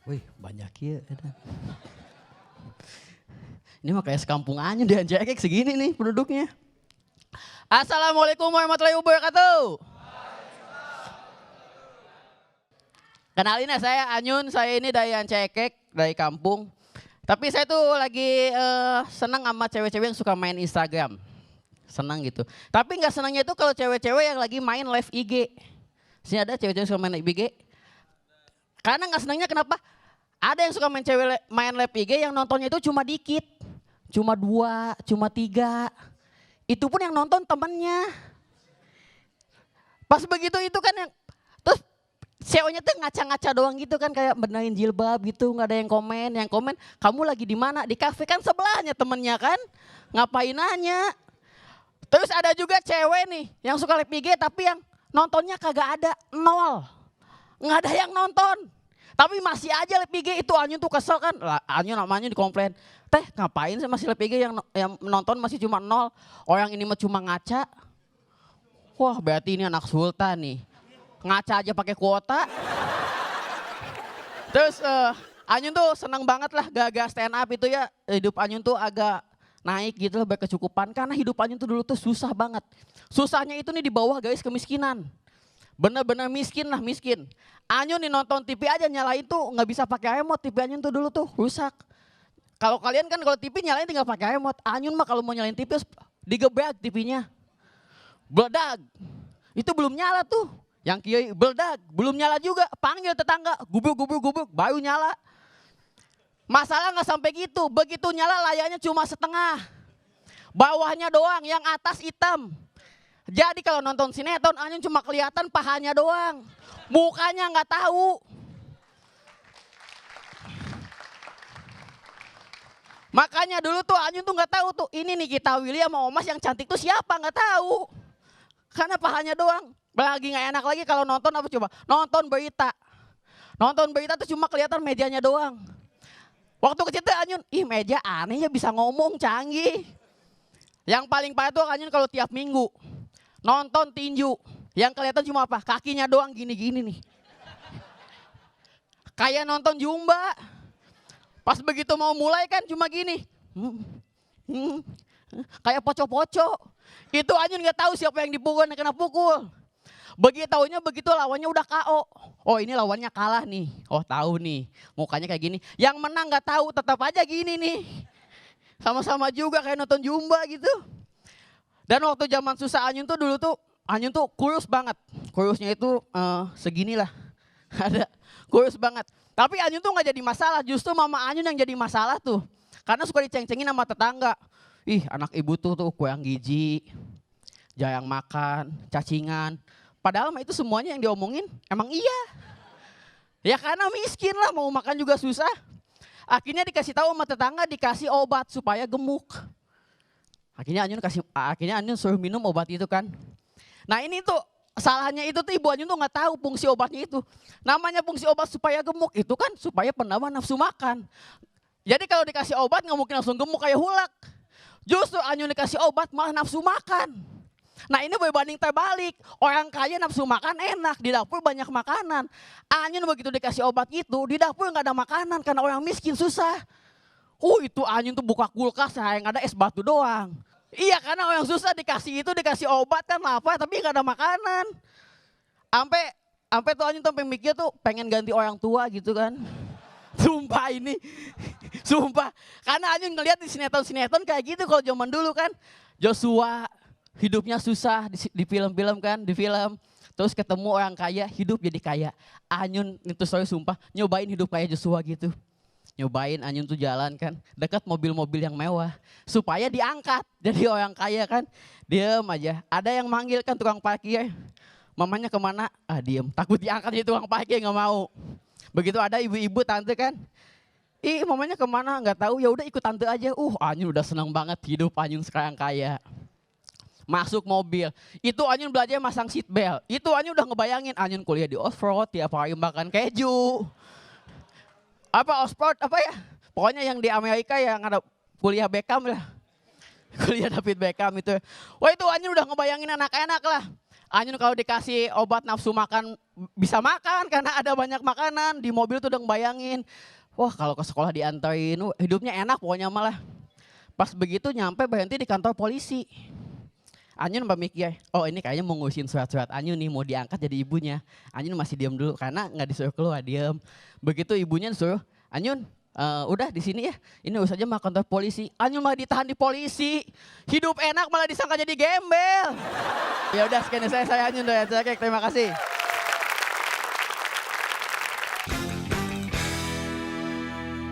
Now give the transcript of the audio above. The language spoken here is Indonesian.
Wih banyak ya. Ini mah kayak sekampung aja di Anjekek segini nih penduduknya. Assalamualaikum warahmatullahi wabarakatuh. Kenalin ya, saya Anyun, saya ini dari Anjekek, dari kampung. Tapi saya tuh lagi senang sama cewek-cewek yang suka main Instagram. Senang gitu. Tapi gak senangnya itu kalau cewek-cewek yang lagi main live IG. Sini ada cewek-cewek suka main live IG. Karena gak senangnya kenapa? Ada yang suka main live IG yang nontonnya itu cuma dikit. Cuma 2, cuma 3. Itu pun yang nonton temennya. Pas begitu itu kan yang, terus ceweknya tuh ngaca-ngaca doang gitu kan, kayak benerin jilbab gitu, nggak ada yang komen. Yang komen, kamu lagi di mana? Di kafe, kan sebelahnya temennya kan, ngapain nanya? Terus ada juga cewek nih yang suka live IG tapi yang nontonnya kagak ada, 0, nggak ada yang nonton. Tapi masih aja live IG. Itu Anyun tuh kesel kan, Anyun namanya dikomplain. Teh ngapain sih masih live IG yang nonton masih cuma 0, orang ini mah cuma ngaca. Wah berarti ini anak sultan nih. Ngaca aja pakai kuota. Terus Anyun tuh seneng banget lah gak stand up itu ya. Hidup Anyun tuh agak naik gitu loh, berkecukupan. Karena hidup Anyun tuh dulu tuh susah banget. Susahnya itu nih di bawah garis kemiskinan. Bener-bener miskin lah, miskin. Anyun nih nonton TV aja nyalain tuh gak bisa pakai remote. TV Anyun tuh dulu tuh rusak. Kalau kalian kan kalau TV nyalain tinggal pakai remote. Anyun mah kalau mau nyalain TV digebrak TV-nya. Beledak. Itu belum nyala tuh. Yang kiri beledak, belum nyala juga. Panggil tetangga, gubuk, baru nyala. Masalah gak sampai gitu. Begitu nyala layarnya cuma setengah. Bawahnya doang, yang atas hitam. Jadi kalau nonton sinetron Anyun cuma kelihatan pahanya doang. Mukanya gak tahu. Makanya dulu tuh Anyun tuh gak tahu tuh. Ini nih kita Willy sama Omas yang cantik tuh siapa, gak tahu. Karena pahanya doang. Lagi gak enak lagi kalau nonton apa coba? Nonton berita. Nonton berita tuh cuma kelihatan mejanya doang. Waktu kecil tuh Anyun, ih meja aneh ya bisa ngomong, canggih. Yang paling parah tuh Anyun kalau tiap minggu nonton tinju. Yang kelihatan cuma apa? Kakinya doang gini-gini nih. Kayak nonton Jumba. Pas begitu mau mulai kan cuma gini. Kayak poco-poco. Itu Anyun gak tahu siapa yang dipukul, yang kena pukul. Begitu lawannya udah KO. Oh ini lawannya kalah nih. Oh tahu nih, mukanya kayak gini. Yang menang gak tahu, tetap aja gini nih. Sama-sama juga kayak nonton Jumba gitu. Dan waktu zaman susah Anyun tuh dulu tuh, Anyun tuh kurus banget. Kurusnya itu segini lah. Ada kurus banget. Tapi Anyun tuh gak jadi masalah, justru mama Anyun yang jadi masalah tuh. Karena suka diceng-cengin sama tetangga. Ih anak ibu tuh kurang gizi, jarang makan, cacingan. Padahal itu semuanya yang diomongin emang iya. Ya karena miskin lah, mau makan juga susah. Akhirnya dikasih tahu sama tetangga, dikasih obat supaya gemuk. Akhirnya Anyun suruh minum obat itu kan. Nah ini tuh salahnya itu tuh ibu Anyun tuh nggak tahu fungsi obatnya itu. Namanya fungsi obat supaya gemuk itu kan supaya penambah nafsu makan. Jadi kalau dikasih obat nggak mungkin langsung gemuk kayak hulak. Justru Anyun dikasih obat malah nafsu makan. Nah ini berbanding terbalik, orang kaya nafsu makan enak, di dapur banyak makanan. Anyun begitu dikasih obat itu, di dapur nggak ada makanan karena orang miskin susah. Itu Anyun tuh buka kulkas yang ada es batu doang. Iya karena orang susah dikasih obat kan lapar tapi nggak ada makanan. Sampai tuh Anyun sampai mikir tuh pengen ganti orang tua gitu kan. Sumpah ini, sumpah. Karena Anyun ngeliat di sinetron kayak gitu kalau zaman dulu kan. Joshua hidupnya susah di film-film kan, di film. Terus ketemu orang kaya, hidup jadi kaya. Anyun itu sumpah nyobain hidup kayak Joshua gitu. Nyobain Anyun tuh jalan kan, dekat mobil-mobil yang mewah. Supaya diangkat jadi orang kaya kan. Diem aja, ada yang manggil kan tukang parkir. Mamanya kemana? Diem, takut diangkat jadi tukang parkir gak mau. Begitu ada ibu-ibu tante kan. Mamanya kemana? Gak tahu. Ya udah ikut tante aja. Anyun udah senang banget hidup Anyun sekarang kaya. Masuk mobil, itu Anyun belajar masang seat belt. Itu Anyun udah ngebayangin Anyun kuliah di off-road, tiap hari makan keju. Off-road apa ya? Pokoknya yang di Amerika yang ada kuliah Beckham lah. Kuliah David Beckham itu. Wah itu Anyun udah ngebayangin anak-anak lah. Anyun kalau dikasih obat nafsu makan bisa makan karena ada banyak makanan. Di mobil tuh udah ngebayangin. Wah kalau ke sekolah diantarin, hidupnya enak pokoknya malah. Pas begitu nyampe berhenti di kantor polisi. Anyun mbak mikir, oh ini kayaknya mau ngurusin surat-surat Anyun nih, mau diangkat jadi ibunya. Anyun masih diam dulu karena nggak disuruh keluar, diam. Begitu ibunya disuruh, Anyun udah di sini ya, ini urus aja sama kantor polisi. Anyun malah ditahan di polisi, hidup enak malah disangka jadi gembel. Ya udah sekian dari saya Anyun, terima kasih.